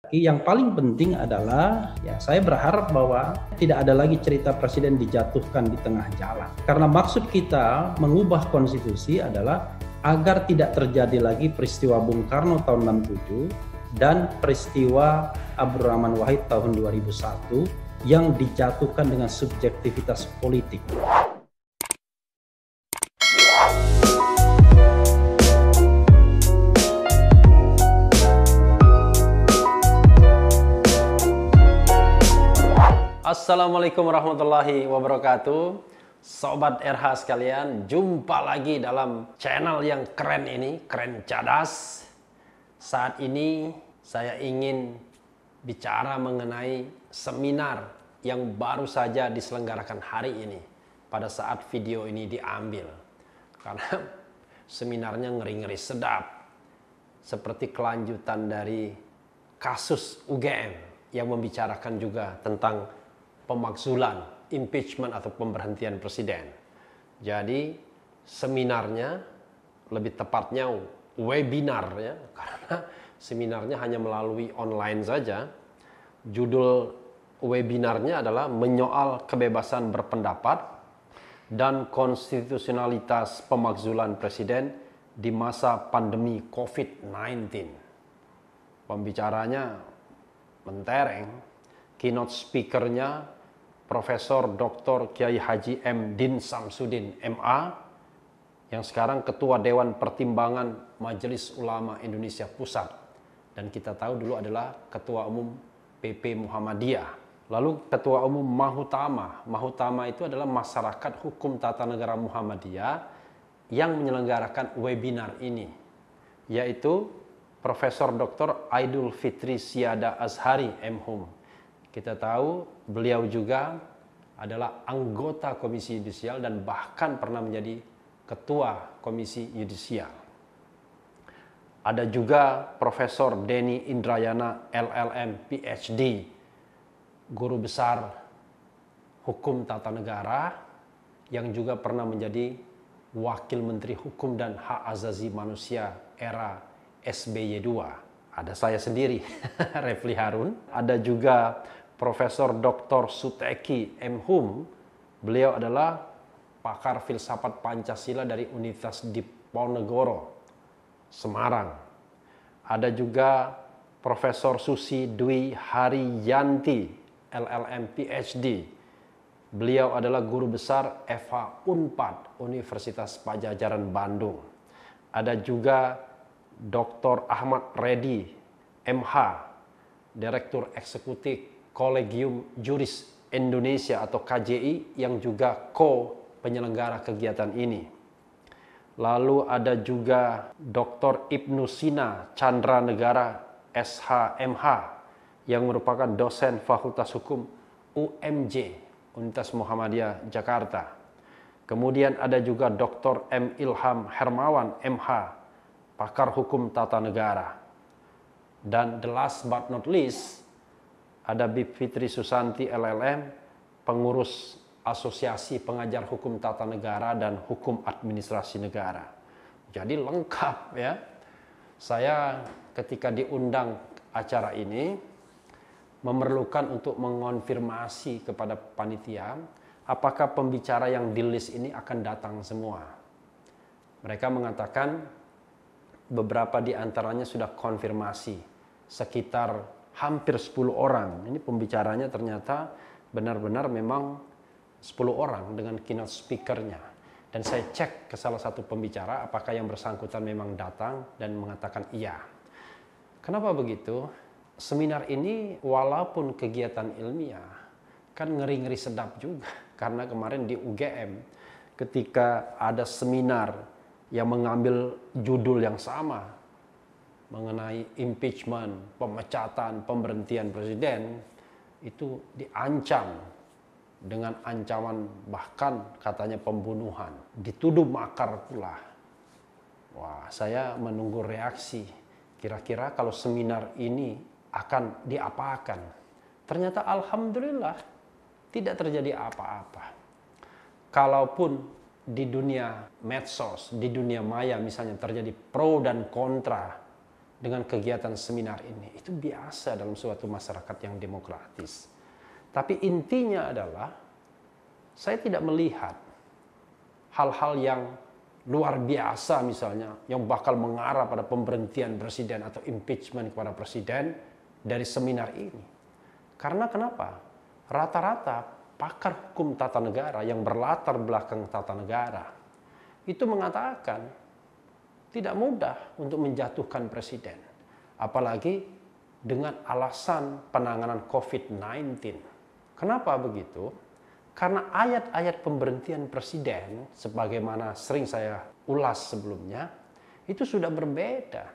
Yang paling penting adalah saya berharap bahwa tidak ada lagi cerita presiden dijatuhkan di tengah jalan. Karena maksud kita mengubah konstitusi adalah agar tidak terjadi lagi peristiwa Bung Karno tahun 67 dan peristiwa Abdurrahman Wahid tahun 2001 yang dijatuhkan dengan subjektivitas politik. Assalamualaikum warahmatullahi wabarakatuh. Sobat RH sekalian, jumpa lagi dalam channel yang keren ini, Keren Cadas. Saat ini saya ingin bicara mengenai seminar yang baru saja diselenggarakan hari ini pada saat video ini diambil. Karena seminarnya ngeri-ngeri sedap. Seperti kelanjutan dari kasus UGM yang membicarakan juga tentang pemakzulan, impeachment atau pemberhentian presiden. Jadi seminarnya, lebih tepatnya webinar ya, karena seminarnya hanya melalui online saja. Judul webinarnya adalah menyoal kebebasan berpendapat dan konstitusionalitas pemakzulan presiden di masa pandemi COVID-19. Pembicaranya mentereng, keynote speakernya Profesor Dr. Kiai Haji M. Din Samsudin MA yang sekarang Ketua Dewan Pertimbangan Majelis Ulama Indonesia Pusat, dan kita tahu dulu adalah Ketua Umum PP Muhammadiyah. Lalu Ketua Umum Mahutama. Mahutama itu adalah Masyarakat Hukum Tata Negara Muhammadiyah yang menyelenggarakan webinar ini, yaitu Profesor Dr. Aidul Fitri Siada Azhari MHum. Kita tahu beliau juga adalah anggota Komisi Yudisial dan bahkan pernah menjadi Ketua Komisi Yudisial. Ada juga Profesor Denny Indrayana LLM PhD, Guru Besar Hukum Tata Negara yang juga pernah menjadi Wakil Menteri Hukum dan Hak Azazi Manusia era SBY II. Ada saya sendiri, Refli Harun. Ada juga Profesor Dr. Suteki MHum. Beliau adalah pakar filsafat Pancasila dari Universitas Diponegoro, Semarang. Ada juga Profesor Susi Dwi Hariyanti, LLM PhD. Beliau adalah Guru Besar FH Unpad, Universitas Padjadjaran Bandung. Ada juga Dr. Ahmad Reddy, MH, Direktur Eksekutif Kolegium Juris Indonesia atau KJI yang juga penyelenggara kegiatan ini. Lalu ada juga Dr. Ibnu Sina Chandra Negara SHMH yang merupakan dosen Fakultas Hukum UMJ, Universitas Muhammadiyah Jakarta. Kemudian ada juga Dr. M. Ilham Hermawan MH, pakar hukum tata negara. Dan the last but not least, ada Bib Fitri Susanti LLM, pengurus Asosiasi Pengajar Hukum Tata Negara dan Hukum Administrasi Negara. Jadi lengkap ya. Saya ketika diundang acara ini memerlukan untuk mengonfirmasi kepada panitia apakah pembicara yang di list ini akan datang semua. Mereka mengatakan beberapa di antaranya sudah konfirmasi, sekitar hampir 10 orang. Ini pembicaranya ternyata benar-benar memang 10 orang dengan keynote speakernya. Dan saya cek ke salah satu pembicara apakah yang bersangkutan memang datang dan mengatakan iya. Kenapa begitu? Seminar ini walaupun kegiatan ilmiah kan ngeri-ngeri sedap juga. Karena kemarin di UGM ketika ada seminar yang mengambil judul yang sama mengenai impeachment, pemecatan, pemberhentian presiden, itu diancam dengan ancaman bahkan katanya pembunuhan, dituduh makar pula. Wah, saya menunggu reaksi. Kira-kira kalau seminar ini akan diapakan? Ternyata alhamdulillah tidak terjadi apa-apa. Kalaupun di dunia medsos, di dunia maya misalnya terjadi pro dan kontra dengan kegiatan seminar ini. Itu biasa dalam suatu masyarakat yang demokratis. Tapi intinya adalah saya tidak melihat hal-hal yang luar biasa misalnya yang bakal mengarah pada pemberhentian presiden atau impeachment kepada presiden dari seminar ini. Karena kenapa? Rata-rata pakar hukum tata negara yang berlatar belakang tata negara itu mengatakan tidak mudah untuk menjatuhkan presiden. Apalagi dengan alasan penanganan COVID-19. Kenapa begitu? Karena ayat-ayat pemberhentian presiden, sebagaimana sering saya ulas sebelumnya, itu sudah berbeda.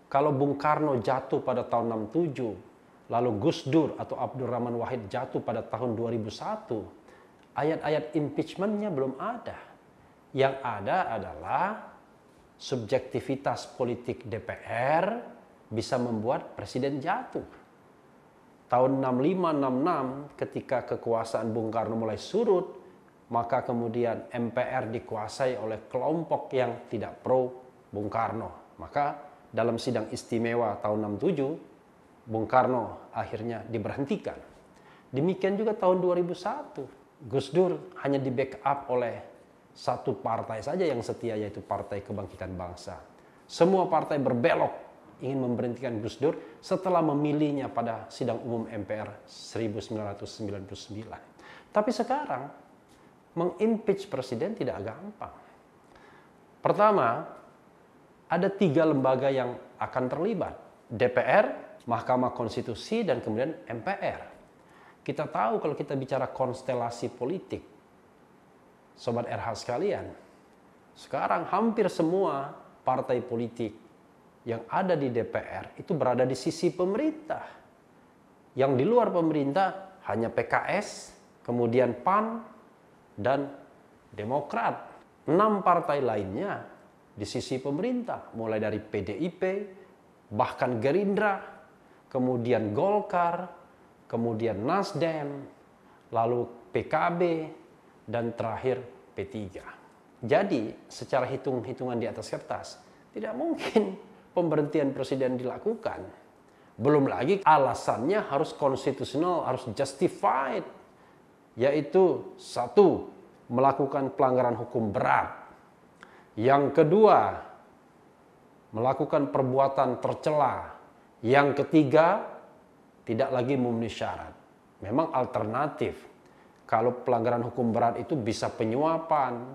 Kalau Bung Karno jatuh pada tahun 67, lalu Gus Dur atau Abdurrahman Wahid jatuh pada tahun 2001, ayat-ayat impeachment-nya belum ada. Yang ada adalah subjektivitas politik DPR bisa membuat presiden jatuh. Tahun 65-66 ketika kekuasaan Bung Karno mulai surut, maka kemudian MPR dikuasai oleh kelompok yang tidak pro Bung Karno. Maka dalam sidang istimewa tahun 67, Bung Karno akhirnya diberhentikan. Demikian juga tahun 2001, Gus Dur hanya di backup oleh satu partai saja yang setia, yaitu Partai Kebangkitan Bangsa. Semua partai berbelok ingin memberhentikan Gus Dur setelah memilihnya pada sidang umum MPR 1999. Tapi sekarang mengimpeach presiden tidak gampang. Pertama, ada 3 lembaga yang akan terlibat. DPR, Mahkamah Konstitusi, dan kemudian MPR. Kita tahu kalau kita bicara konstelasi politik, Sobat RH sekalian, sekarang hampir semua partai politik yang ada di DPR itu berada di sisi pemerintah. Yang di luar pemerintah hanya PKS, kemudian PAN, dan Demokrat. 6 partai lainnya di sisi pemerintah, mulai dari PDIP, bahkan Gerindra, kemudian Golkar, kemudian Nasdem, lalu PKB, dan terakhir P3. Jadi secara hitung-hitungan di atas kertas, tidak mungkin pemberhentian presiden dilakukan. Belum lagi alasannya harus konstitusional, harus justified. Yaitu 1, melakukan pelanggaran hukum berat. Yang kedua, melakukan perbuatan tercela. Yang ketiga, tidak lagi memenuhi syarat. Memang alternatif. Kalau pelanggaran hukum berat itu bisa penyuapan,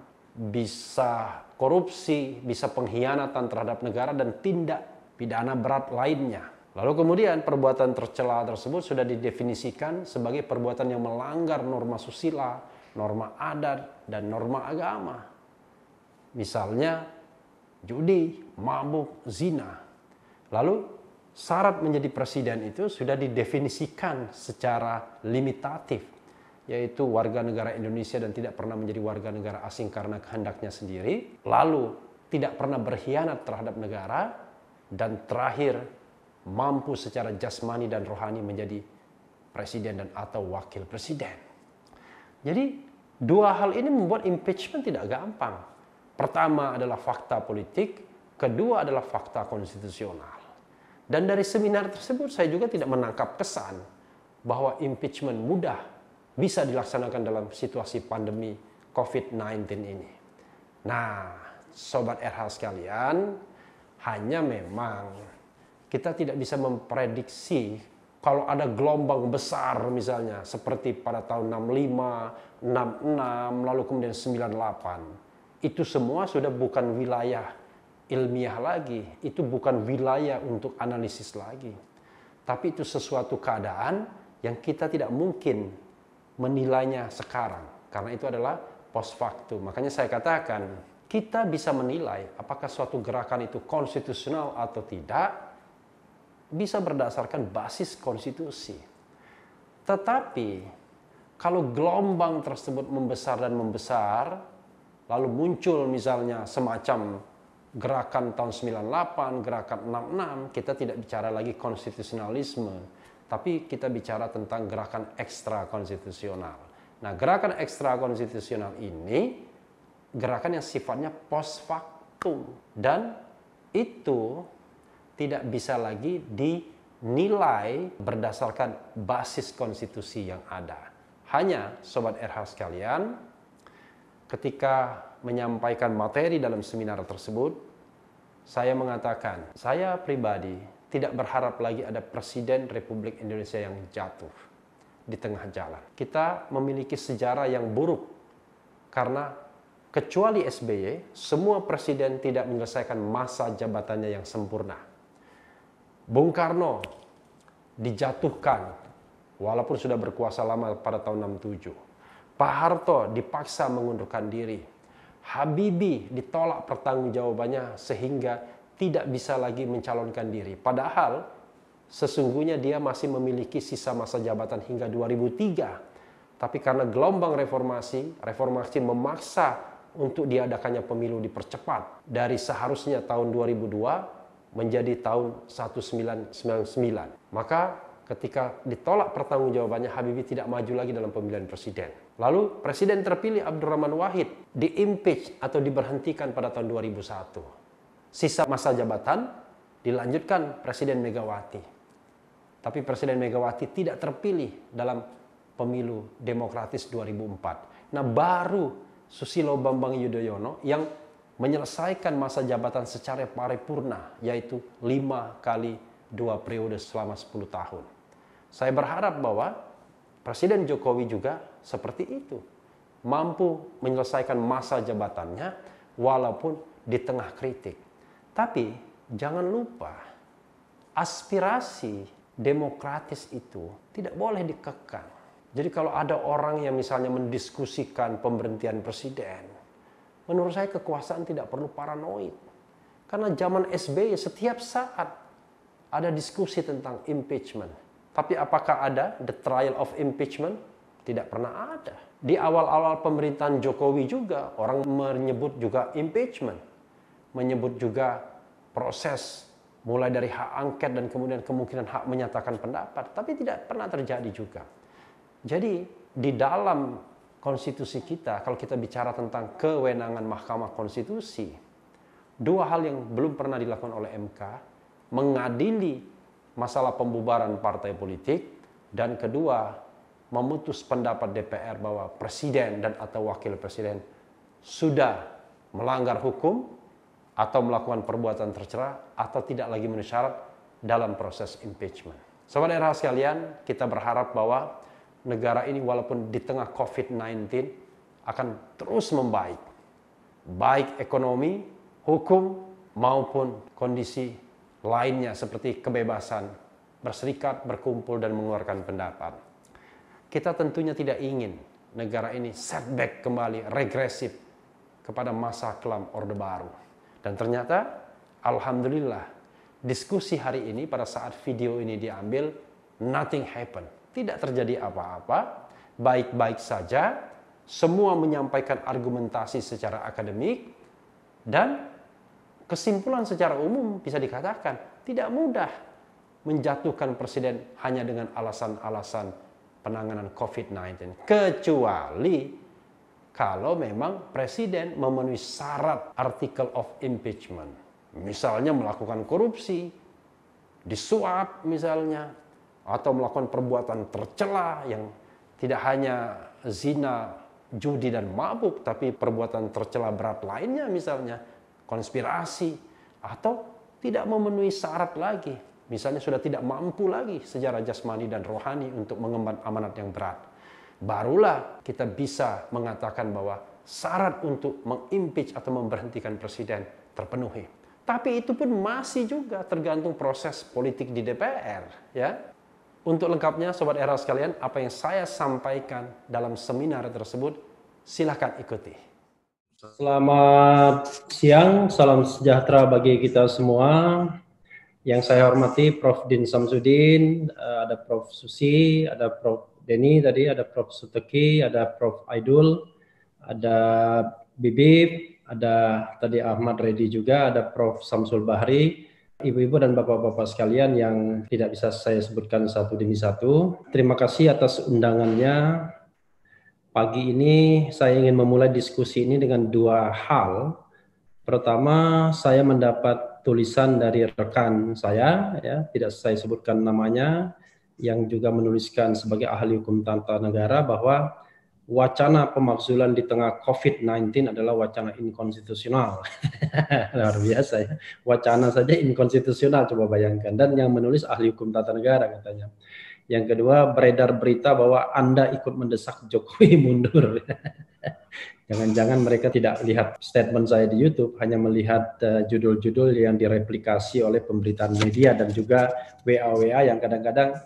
bisa korupsi, bisa pengkhianatan terhadap negara, dan tindak pidana berat lainnya. Lalu kemudian perbuatan tercela tersebut sudah didefinisikan sebagai perbuatan yang melanggar norma susila, norma adat, dan norma agama. Misalnya judi, mabuk, zina. Lalu syarat menjadi presiden itu sudah didefinisikan secara limitatif, yaitu warga negara Indonesia dan tidak pernah menjadi warga negara asing karena kehendaknya sendiri, lalu tidak pernah berkhianat terhadap negara, dan terakhir mampu secara jasmani dan rohani menjadi presiden dan atau wakil presiden. Jadi 2 hal ini membuat impeachment tidak gampang. Pertama adalah fakta politik, kedua adalah fakta konstitusional. Dan dari seminar tersebut saya juga tidak menangkap kesan bahwa impeachment mudah bisa dilaksanakan dalam situasi pandemi COVID-19 ini. Nah, Sobat RH sekalian, hanya memang kita tidak bisa memprediksi kalau ada gelombang besar misalnya seperti pada tahun 65, 66, lalu kemudian 98. Itu semua sudah bukan wilayah ilmiah lagi, itu bukan wilayah untuk analisis lagi. Tapi itu sesuatu keadaan yang kita tidak mungkin menilainya sekarang, karena itu adalah post factum. Makanya saya katakan, kita bisa menilai apakah suatu gerakan itu konstitusional atau tidak, bisa berdasarkan basis konstitusi. Tetapi, kalau gelombang tersebut membesar dan membesar, lalu muncul misalnya semacam gerakan tahun 98, gerakan 66, kita tidak bicara lagi konstitusionalisme, tapi kita bicara tentang gerakan ekstra konstitusional. Nah, gerakan ekstra konstitusional ini gerakan yang sifatnya post factum, dan itu tidak bisa lagi dinilai berdasarkan basis konstitusi yang ada. Hanya Sobat RH sekalian, ketika menyampaikan materi dalam seminar tersebut, saya mengatakan, saya pribadi tidak berharap lagi ada Presiden Republik Indonesia yang jatuh di tengah jalan. Kita memiliki sejarah yang buruk karena kecuali SBY, semua presiden tidak menyelesaikan masa jabatannya yang sempurna. Bung Karno dijatuhkan walaupun sudah berkuasa lama pada tahun 67. Pak Harto dipaksa mengundurkan diri. Habibie ditolak pertanggungjawabannya sehingga tidak bisa lagi mencalonkan diri. Padahal sesungguhnya dia masih memiliki sisa masa jabatan hingga 2003. Tapi karena gelombang reformasi memaksa untuk diadakannya pemilu dipercepat dari seharusnya tahun 2002 menjadi tahun 1999. Maka ketika ditolak pertanggungjawabannya, Habibie tidak maju lagi dalam pemilihan presiden. Lalu presiden terpilih Abdurrahman Wahid di-impeach atau diberhentikan pada tahun 2001. Sisa masa jabatan dilanjutkan Presiden Megawati. Tapi Presiden Megawati tidak terpilih dalam pemilu demokratis 2004. Nah, baru Susilo Bambang Yudhoyono yang menyelesaikan masa jabatan secara paripurna, yaitu 5 kali 2 periode selama 10 tahun. Saya berharap bahwa Presiden Jokowi juga seperti itu, mampu menyelesaikan masa jabatannya walaupun di tengah kritik. Tapi jangan lupa, aspirasi demokratis itu tidak boleh dikekang. Jadi kalau ada orang yang misalnya mendiskusikan pemberhentian presiden, menurut saya kekuasaan tidak perlu paranoid. Karena zaman SBY setiap saat ada diskusi tentang impeachment. Tapi apakah ada the trial of impeachment? Tidak pernah ada. Di awal-awal pemerintahan Jokowi juga orang menyebut juga impeachment. Menyebut juga proses mulai dari hak angket dan kemudian kemungkinan hak menyatakan pendapat. Tapi tidak pernah terjadi juga. Jadi di dalam konstitusi kita, kalau kita bicara tentang kewenangan Mahkamah Konstitusi, dua hal yang belum pernah dilakukan oleh MK, mengadili masalah pembubaran partai politik, dan kedua, memutus pendapat DPR bahwa presiden dan atau wakil presiden sudah melanggar hukum atau melakukan perbuatan tercela atau tidak lagi memenuhi syarat dalam proses impeachment. Sobat RH sekalian, kita berharap bahwa negara ini walaupun di tengah COVID-19 akan terus membaik. Baik ekonomi, hukum, maupun kondisi lainnya seperti kebebasan berserikat, berkumpul, dan mengeluarkan pendapat. Kita tentunya tidak ingin negara ini setback kembali, regresif kepada masa kelam Orde Baru. Dan ternyata, alhamdulillah, diskusi hari ini pada saat video ini diambil, nothing happen. Tidak terjadi apa-apa, baik-baik saja, semua menyampaikan argumentasi secara akademik, dan kesimpulan secara umum bisa dikatakan tidak mudah menjatuhkan presiden hanya dengan alasan-alasan penanganan COVID-19. Kecuali kalau memang presiden memenuhi syarat article of impeachment. Misalnya melakukan korupsi, disuap misalnya, atau melakukan perbuatan tercela yang tidak hanya zina, judi, dan mabuk, tapi perbuatan tercela berat lainnya misalnya, konspirasi, atau tidak memenuhi syarat lagi. Misalnya sudah tidak mampu lagi secara jasmani dan rohani untuk mengemban amanat yang berat. Barulah kita bisa mengatakan bahwa syarat untuk mengimpeach atau memberhentikan presiden terpenuhi. Tapi itu pun masih juga tergantung proses politik di DPR, ya. Untuk lengkapnya, Sobat RH sekalian, apa yang saya sampaikan dalam seminar tersebut, silakan ikuti. Selamat siang, salam sejahtera bagi kita semua. Yang saya hormati Prof. Din Samsudin, ada Prof. Susi, ada Prof. Denny tadi, ada Prof. Suteki, ada Prof. Aidul, ada Bibip, ada tadi Ahmad Reddy juga, ada Prof. Samsul Bahri, ibu-ibu dan bapak-bapak sekalian yang tidak bisa saya sebutkan satu demi satu. Terima kasih atas undangannya. Pagi ini saya ingin memulai diskusi ini dengan dua hal. Pertama, saya mendapat tulisan dari rekan saya, ya, tidak saya sebutkan namanya, yang juga menuliskan sebagai ahli hukum tata negara bahwa wacana pemakzulan di tengah COVID-19 adalah wacana inkonstitusional. Luar biasa ya. Wacana saja inkonstitusional, coba bayangkan. Dan yang menulis ahli hukum tata negara katanya. Yang kedua, beredar berita bahwa Anda ikut mendesak Jokowi mundur. Jangan-jangan mereka tidak lihat statement saya di YouTube, hanya melihat judul-judul yang direplikasi oleh pemberitaan media dan juga WA-WA yang kadang-kadang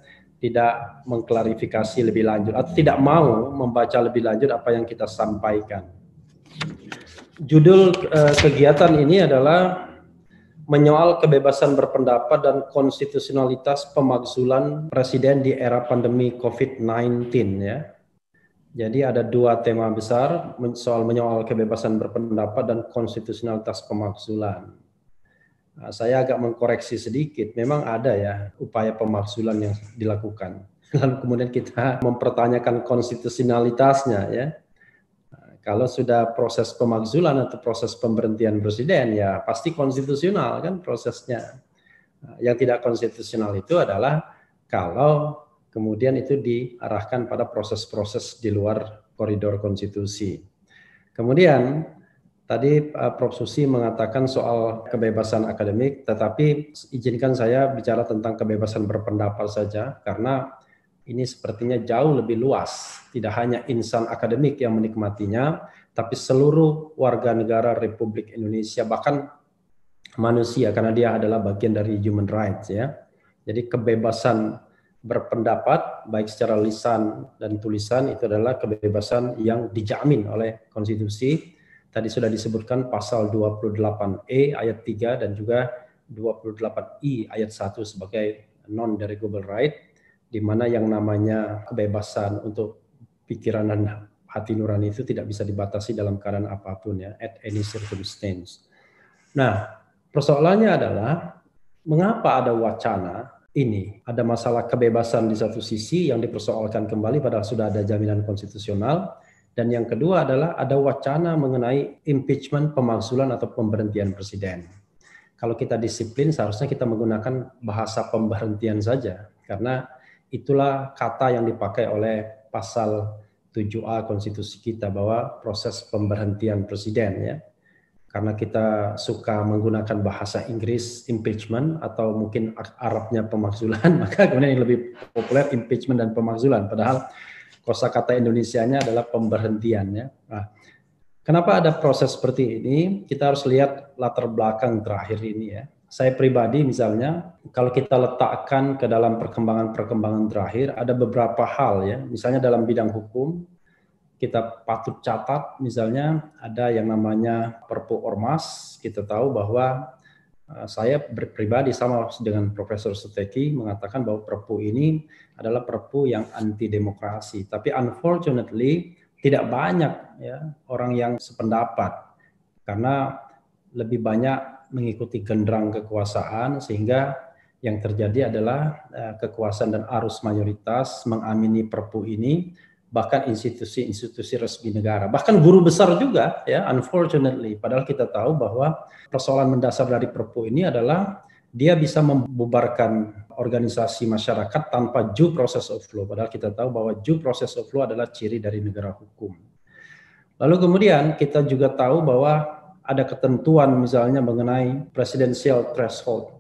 tidak mengklarifikasi lebih lanjut atau tidak mau membaca lebih lanjut apa yang kita sampaikan. Judul kegiatan ini adalah menyoal kebebasan berpendapat dan konstitusionalitas pemakzulan presiden di era pandemi COVID-19 ya. Jadi ada dua tema besar soal menyoal kebebasan berpendapat dan konstitusionalitas pemakzulan. Nah, saya agak mengkoreksi sedikit, memang ada ya upaya pemakzulan yang dilakukan. Lalu kemudian kita mempertanyakan konstitusionalitasnya ya. Kalau sudah proses pemakzulan atau proses pemberhentian presiden, ya pasti konstitusional kan prosesnya. Yang tidak konstitusional itu adalah kalau kemudian itu diarahkan pada proses-proses di luar koridor konstitusi. Kemudian tadi Prof. Susi mengatakan soal kebebasan akademik, tetapi izinkan saya bicara tentang kebebasan berpendapat saja, karena ini sepertinya jauh lebih luas. Tidak hanya insan akademik yang menikmatinya, tapi seluruh warga negara Republik Indonesia, bahkan manusia, karena dia adalah bagian dari human rights ya. Jadi kebebasan berpendapat, baik secara lisan dan tulisan, itu adalah kebebasan yang dijamin oleh konstitusi. Tadi sudah disebutkan pasal 28E ayat 3 dan juga 28I ayat 1 sebagai non-derogable right, di mana yang namanya kebebasan untuk pikiran dan hati nurani itu tidak bisa dibatasi dalam keadaan apapun ya, at any circumstance. Nah, persoalannya adalah mengapa ada wacana ini? Ada masalah kebebasan di satu sisi yang dipersoalkan kembali padahal sudah ada jaminan konstitusional, dan yang kedua adalah ada wacana mengenai impeachment, pemakzulan atau pemberhentian presiden. Kalau kita disiplin seharusnya kita menggunakan bahasa pemberhentian saja, karena itulah kata yang dipakai oleh pasal 7A konstitusi kita bahwa proses pemberhentian presiden ya. Karena kita suka menggunakan bahasa Inggris impeachment atau mungkin Arabnya pemakzulan, maka kemudian yang lebih populer impeachment dan pemakzulan, padahal kosakata Indonesianya adalah pemberhentian ya. Nah, kenapa ada proses seperti ini? Kita harus lihat latar belakang terakhir ini ya. Saya pribadi misalnya, kalau kita letakkan ke dalam perkembangan terakhir, ada beberapa hal ya. Misalnya dalam bidang hukum, kita patut catat misalnya ada yang namanya Perpu Ormas. Kita tahu bahwa saya pribadi sama dengan Profesor Suteki mengatakan bahwa Perpu ini adalah Perpu yang anti demokrasi. Tapi unfortunately tidak banyak ya orang yang sependapat, karena lebih banyak mengikuti genderang kekuasaan, sehingga yang terjadi adalah kekuasaan dan arus mayoritas mengamini Perpu ini, bahkan institusi-institusi resmi negara, bahkan guru besar juga ya, unfortunately. Padahal kita tahu bahwa persoalan mendasar dari Perpu ini adalah dia bisa membubarkan organisasi masyarakat tanpa due process of law. Padahal kita tahu bahwa due process of law adalah ciri dari negara hukum. Lalu kemudian kita juga tahu bahwa ada ketentuan misalnya mengenai presidential threshold.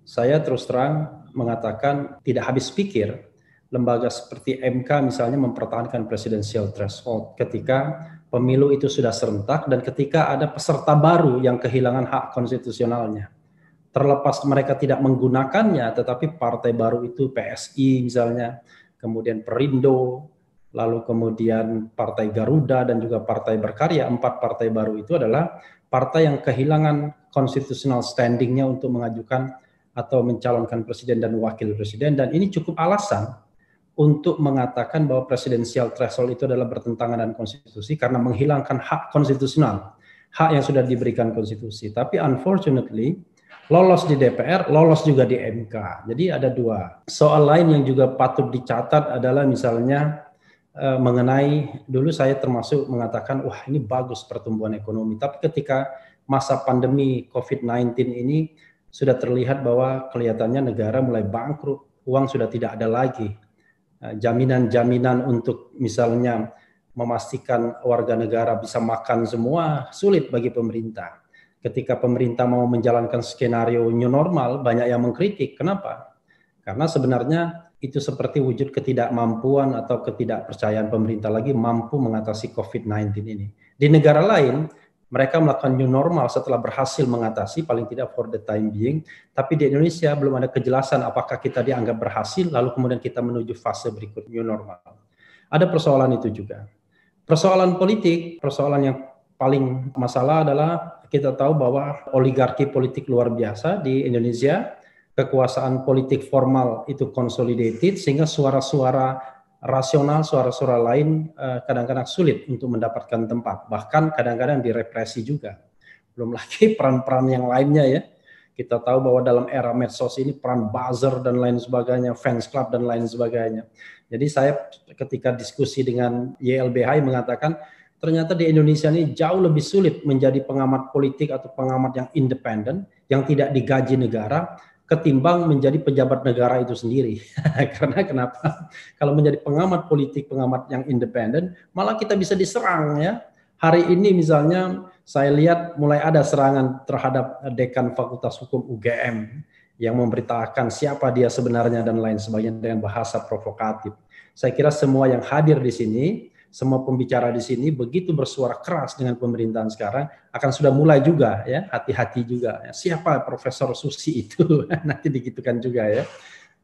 Saya terus terang mengatakan tidak habis pikir lembaga seperti MK misalnya mempertahankan presidential threshold ketika pemilu itu sudah serentak dan ketika ada peserta baru yang kehilangan hak konstitusionalnya. Terlepas mereka tidak menggunakannya, tetapi partai baru itu PSI misalnya, kemudian Perindo, lalu kemudian Partai Garuda dan juga Partai Berkarya, 4 partai baru itu adalah partai yang kehilangan constitutional standing-nya untuk mengajukan atau mencalonkan presiden dan wakil presiden, dan ini cukup alasan untuk mengatakan bahwa presidensial threshold itu adalah bertentangan dengan konstitusi karena menghilangkan hak konstitusional, hak yang sudah diberikan konstitusi. Tapi unfortunately lolos di DPR, lolos juga di MK. Jadi ada dua. Soal lain yang juga patut dicatat adalah misalnya mengenai, dulu saya termasuk mengatakan wah ini bagus pertumbuhan ekonomi, tapi ketika masa pandemi COVID-19 ini sudah terlihat bahwa kelihatannya negara mulai bangkrut, uang sudah tidak ada lagi. Jaminan-jaminan untuk misalnya memastikan warga negara bisa makan semua sulit bagi pemerintah. Ketika pemerintah mau menjalankan skenario new normal, banyak yang mengkritik. Kenapa? Karena sebenarnya itu seperti wujud ketidakmampuan atau ketidakpercayaan pemerintah lagi mampu mengatasi COVID-19 ini. Di negara lain, mereka melakukan new normal setelah berhasil mengatasi, paling tidak for the time being. Tapi di Indonesia belum ada kejelasan apakah kita dianggap berhasil, lalu kemudian kita menuju fase berikut new normal. Ada persoalan itu juga. Persoalan politik, persoalan yang paling masalah adalah kita tahu bahwa oligarki politik luar biasa di Indonesia, kekuasaan politik formal itu consolidated, sehingga suara-suara rasional, suara-suara lain kadang-kadang sulit untuk mendapatkan tempat, bahkan kadang-kadang direpresi juga. Belum lagi peran-peran yang lainnya ya. Kita tahu bahwa dalam era medsos ini peran buzzer dan lain sebagainya, fans club dan lain sebagainya. Jadi saya ketika diskusi dengan YLBH mengatakan ternyata di Indonesia ini jauh lebih sulit menjadi pengamat politik atau pengamat yang independen, yang tidak digaji negara, ketimbang menjadi pejabat negara itu sendiri. Karena kenapa? Kalau menjadi pengamat politik, pengamat yang independen, malah kita bisa diserang ya. Hari ini misalnya saya lihat mulai ada serangan terhadap dekan Fakultas Hukum UGM yang memberitakan siapa dia sebenarnya dan lain sebagainya dengan bahasa provokatif. Saya kira semua yang hadir di sini, semua pembicara di sini begitu bersuara keras dengan pemerintahan sekarang akan sudah mulai juga ya, hati-hati juga. Siapa Profesor Susi itu? Nanti digitukan juga ya.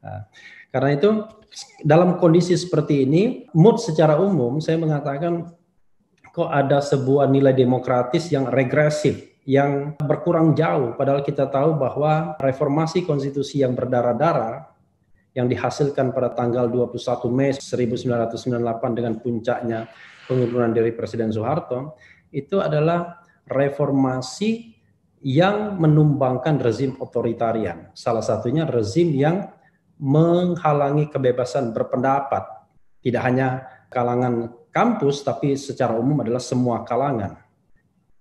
Nah, karena itu dalam kondisi seperti ini, mood secara umum saya mengatakan kok ada sebuah nilai demokratis yang regresif, yang berkurang jauh. Padahal kita tahu bahwa reformasi konstitusi yang berdarah-darah yang dihasilkan pada tanggal 21 Mei 1998 dengan puncaknya pengunduran diri Presiden Soeharto, itu adalah reformasi yang menumbangkan rezim otoritarian. Salah satunya rezim yang menghalangi kebebasan berpendapat. Tidak hanya kalangan kampus, tapi secara umum adalah semua kalangan.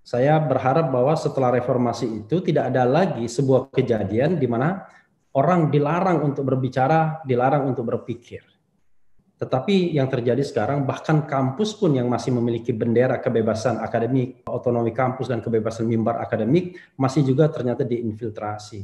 Saya berharap bahwa setelah reformasi itu tidak ada lagi sebuah kejadian di mana orang dilarang untuk berbicara, dilarang untuk berpikir. Tetapi yang terjadi sekarang, bahkan kampus pun yang masih memiliki bendera kebebasan akademik, otonomi kampus dan kebebasan mimbar akademik, masih juga ternyata diinfiltrasi.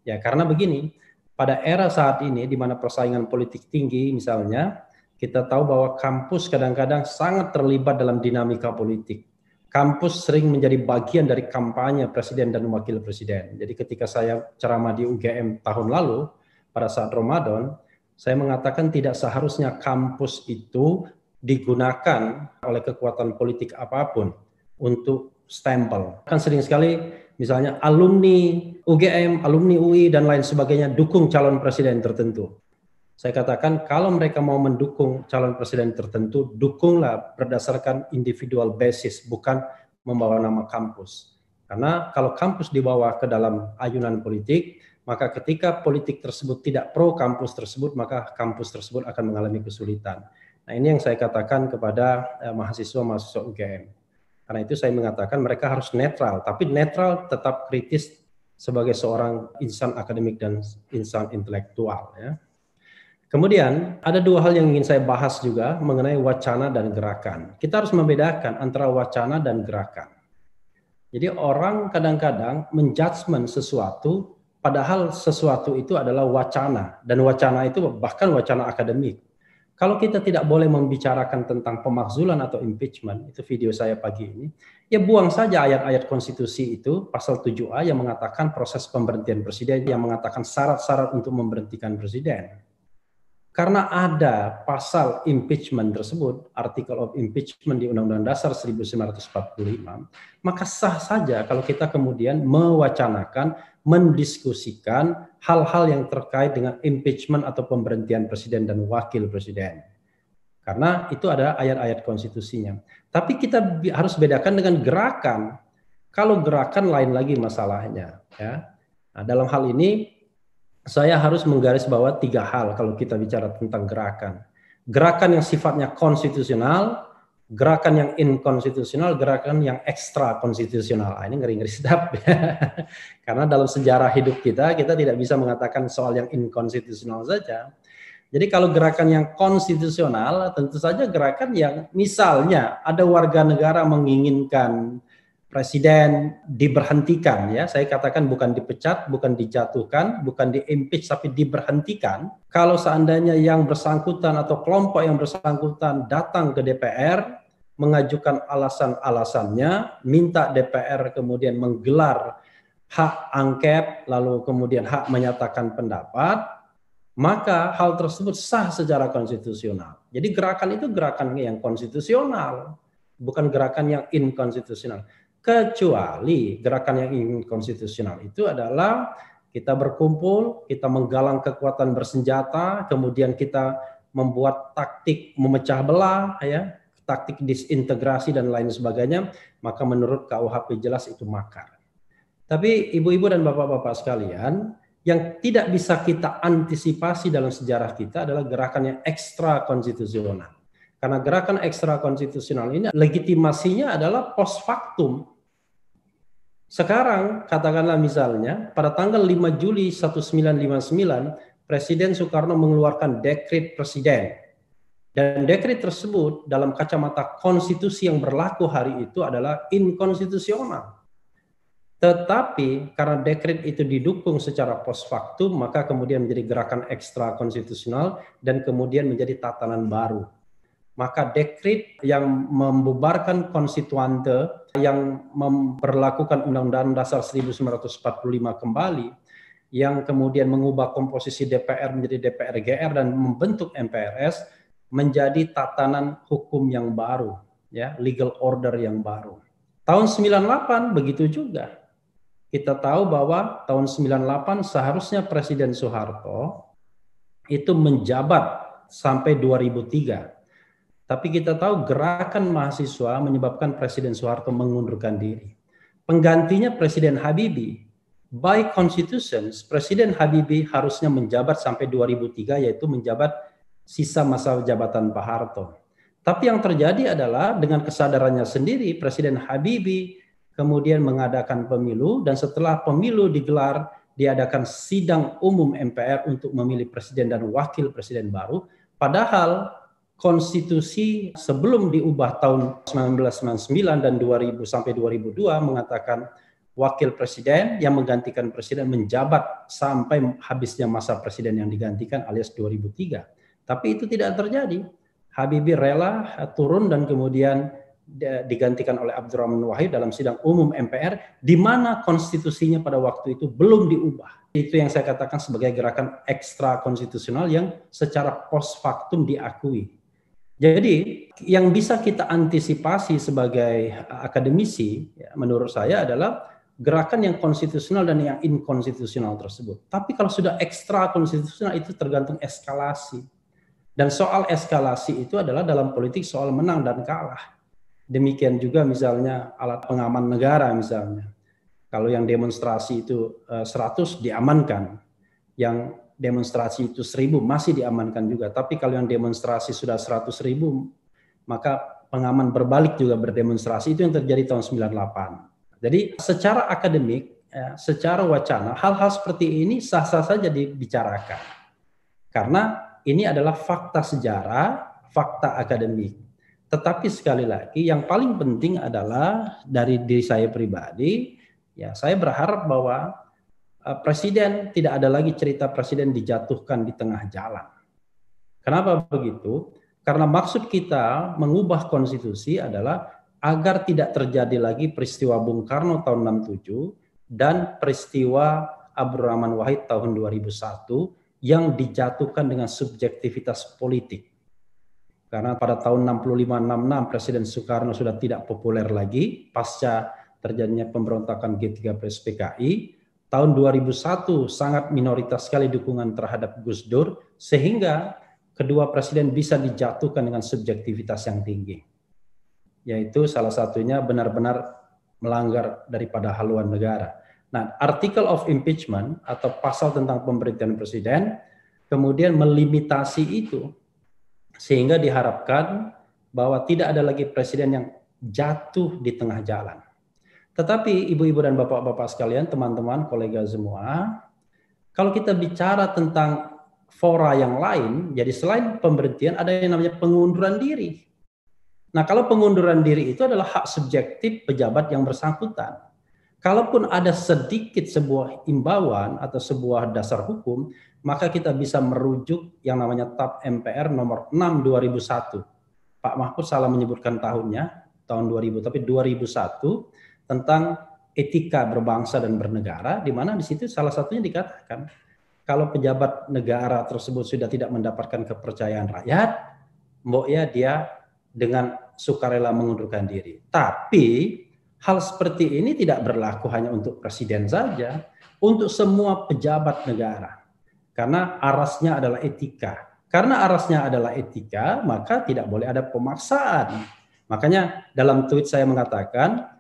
Ya, karena begini, pada era saat ini di mana persaingan politik tinggi misalnya, kita tahu bahwa kampus kadang-kadang sangat terlibat dalam dinamika politik. Kampus sering menjadi bagian dari kampanye presiden dan wakil presiden. Jadi ketika saya ceramah di UGM tahun lalu, pada saat Ramadan, saya mengatakan tidak seharusnya kampus itu digunakan oleh kekuatan politik apapun untuk stempel. Kan sering sekali misalnya alumni UGM, alumni UI, dan lain sebagainya dukung calon presiden tertentu. Saya katakan kalau mereka mau mendukung calon presiden tertentu, dukunglah berdasarkan individual basis, bukan membawa nama kampus. Karena kalau kampus dibawa ke dalam ayunan politik, maka ketika politik tersebut tidak pro kampus tersebut, maka kampus tersebut akan mengalami kesulitan. Nah, ini yang saya katakan kepada mahasiswa-mahasiswa UGM. Karena itu saya mengatakan mereka harus netral, tapi netral tetap kritis sebagai seorang insan akademik dan insan intelektual ya. Kemudian ada dua hal yang ingin saya bahas juga mengenai wacana dan gerakan. Kita harus membedakan antara wacana dan gerakan. Jadi orang kadang-kadang menjudgment sesuatu padahal sesuatu itu adalah wacana, dan wacana itu bahkan wacana akademik. Kalau kita tidak boleh membicarakan tentang pemakzulan atau impeachment, itu video saya pagi ini, ya buang saja ayat-ayat konstitusi itu, pasal 7A yang mengatakan proses pemberhentian presiden, yang mengatakan syarat-syarat untuk memberhentikan presiden. Karena ada pasal impeachment tersebut, article of impeachment di Undang-Undang Dasar 1945, maka sah saja kalau kita kemudian mewacanakan, mendiskusikan hal-hal yang terkait dengan impeachment atau pemberhentian presiden dan wakil presiden. Karena itu adalah ayat-ayat konstitusinya. Tapi kita harus bedakan dengan gerakan. Kalau gerakan lain lagi masalahnya. Ya. Nah, dalam hal ini, saya harus menggarisbawahi 3 hal kalau kita bicara tentang gerakan. Gerakan yang sifatnya konstitusional, gerakan yang inkonstitusional, gerakan yang ekstra konstitusional. Ini ngeri-ngeri sedap. Karena dalam sejarah hidup kita tidak bisa mengatakan soal yang inkonstitusional saja. Jadi kalau gerakan yang konstitusional, tentu saja gerakan yang misalnya ada warga negara menginginkan presiden diberhentikan, ya saya katakan bukan dipecat, bukan dijatuhkan, bukan di-impeach, tapi diberhentikan. Kalau seandainya yang bersangkutan atau kelompok yang bersangkutan datang ke DPR, mengajukan alasan-alasannya, minta DPR kemudian menggelar hak angket, lalu kemudian hak menyatakan pendapat, maka hal tersebut sah secara konstitusional. Jadi gerakan itu gerakan yang konstitusional, bukan gerakan yang inkonstitusional. Kecuali gerakan yang inkonstitusional itu adalah kita berkumpul, kita menggalang kekuatan bersenjata, kemudian kita membuat taktik memecah belah, ya, taktik disintegrasi dan lain sebagainya, maka menurut KUHP jelas itu makar. Tapi ibu-ibu dan bapak-bapak sekalian, yang tidak bisa kita antisipasi dalam sejarah kita adalah gerakan yang ekstra konstitusional. Karena gerakan ekstra konstitusional ini legitimasinya adalah post factum. Sekarang katakanlah misalnya pada tanggal 5 Juli 1959 Presiden Soekarno mengeluarkan dekret presiden. Dan dekret tersebut dalam kacamata konstitusi yang berlaku hari itu adalah inkonstitusional. Tetapi karena dekret itu didukung secara post factum, maka kemudian menjadi gerakan ekstra konstitusional dan kemudian menjadi tatanan baru. Maka dekret yang membubarkan konstituante, yang memperlakukan Undang-Undang Dasar 1945 kembali, yang kemudian mengubah komposisi DPR menjadi DPR GR dan membentuk MPRS, menjadi tatanan hukum yang baru, ya, legal order yang baru. Tahun 98 begitu juga. Kita tahu bahwa tahun 98 seharusnya Presiden Soeharto itu menjabat sampai 2003. Tapi kita tahu gerakan mahasiswa menyebabkan Presiden Soeharto mengundurkan diri. Penggantinya Presiden Habibie. By Constitution, Presiden Habibie harusnya menjabat sampai 2003, yaitu menjabat sisa masa jabatan Pak Harto. Tapi yang terjadi adalah dengan kesadarannya sendiri, Presiden Habibie kemudian mengadakan pemilu, dan setelah pemilu digelar, diadakan sidang umum MPR untuk memilih presiden dan wakil presiden baru. Padahal konstitusi sebelum diubah tahun 1999 dan 2000 sampai 2002 mengatakan wakil presiden yang menggantikan presiden menjabat sampai habisnya masa presiden yang digantikan alias 2003. Tapi itu tidak terjadi. Habibie rela turun dan kemudian digantikan oleh Abdurrahman Wahid dalam sidang umum MPR, di mana konstitusinya pada waktu itu belum diubah. Itu yang saya katakan sebagai gerakan ekstra konstitusional yang secara post factum diakui. Jadi yang bisa kita antisipasi sebagai akademisi, ya, menurut saya adalah gerakan yang konstitusional dan yang inkonstitusional tersebut. Tapi kalau sudah ekstra konstitusional itu tergantung eskalasi. Dan soal eskalasi itu adalah dalam politik soal menang dan kalah. Demikian juga misalnya alat pengaman negara misalnya. Kalau yang demonstrasi itu 100 diamankan, yang demonstrasi itu 1000 masih diamankan juga. Tapi kalau yang demonstrasi sudah 100.000, maka pengaman berbalik juga berdemonstrasi. Itu yang terjadi tahun 98. Jadi secara akademik, secara wacana, hal-hal seperti ini sah-sah saja dibicarakan. Karena ini adalah fakta sejarah, fakta akademik. Tetapi sekali lagi yang paling penting adalah dari diri saya pribadi, ya saya berharap bahwa presiden tidak ada lagi cerita presiden dijatuhkan di tengah jalan. Kenapa begitu? Karena maksud kita mengubah konstitusi adalah agar tidak terjadi lagi peristiwa Bung Karno tahun 67 dan peristiwa Abdurrahman Wahid tahun 2001 yang dijatuhkan dengan subjektivitas politik. Karena pada tahun 65-66 Presiden Soekarno sudah tidak populer lagi pasca terjadinya pemberontakan G30 PKI. Tahun 2001 sangat minoritas sekali dukungan terhadap Gus Dur, sehingga kedua presiden bisa dijatuhkan dengan subjektivitas yang tinggi. Yaitu salah satunya benar-benar melanggar daripada haluan negara. Nah, article of impeachment atau pasal tentang pemberhentian presiden kemudian melimitasi itu. Sehingga diharapkan bahwa tidak ada lagi presiden yang jatuh di tengah jalan. Tetapi ibu-ibu dan bapak-bapak sekalian, teman-teman, kolega semua, kalau kita bicara tentang fora yang lain, jadi selain pemberhentian ada yang namanya pengunduran diri. Nah, kalau pengunduran diri itu adalah hak subjektif pejabat yang bersangkutan. Kalaupun ada sedikit sebuah imbauan atau sebuah dasar hukum, maka kita bisa merujuk yang namanya TAP MPR nomor 6 2001. Pak Mahfud salah menyebutkan tahunnya, tahun 2000, tapi 2001, tentang etika berbangsa dan bernegara, di mana di situ salah satunya dikatakan kalau pejabat negara tersebut sudah tidak mendapatkan kepercayaan rakyat, mbok ya dia dengan sukarela mengundurkan diri. Tapi hal seperti ini tidak berlaku hanya untuk presiden saja, untuk semua pejabat negara. Karena arasnya adalah etika. Karena arasnya adalah etika, maka tidak boleh ada pemaksaan. Makanya dalam tweet saya mengatakan,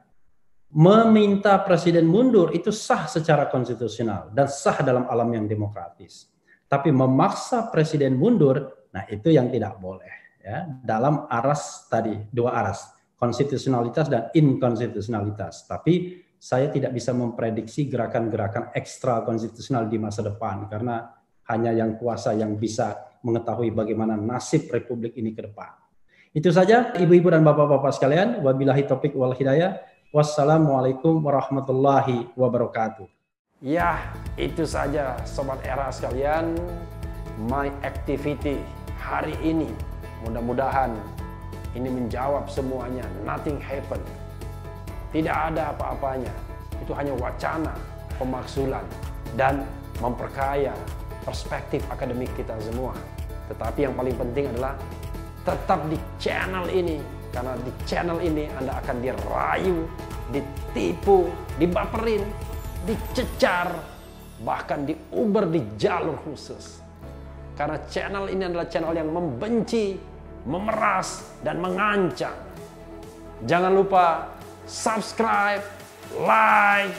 meminta presiden mundur itu sah secara konstitusional dan sah dalam alam yang demokratis. Tapi memaksa presiden mundur, nah itu yang tidak boleh. Ya, dalam aras tadi, dua aras, konstitusionalitas dan inkonstitusionalitas. Tapi saya tidak bisa memprediksi gerakan-gerakan ekstra konstitusional di masa depan karena hanya yang kuasa yang bisa mengetahui bagaimana nasib republik ini ke depan. Itu saja ibu-ibu dan bapak-bapak sekalian. Wabillahi taufiq wal hidayah. Wassalamualaikum warahmatullahi wabarakatuh. Ya, itu saja Sobat Era sekalian, my activity hari ini. Mudah-mudahan ini menjawab semuanya. Nothing happen. Tidak ada apa-apanya. Itu hanya wacana, pemakzulan, dan memperkaya perspektif akademik kita semua. Tetapi yang paling penting adalah tetap di channel ini. Karena di channel ini Anda akan dirayu, ditipu, dibaperin, dicecar, bahkan diuber di jalur khusus. Karena channel ini adalah channel yang membenci, memeras, dan mengancam. Jangan lupa subscribe, like,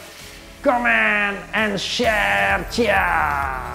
comment, and share. Ciao.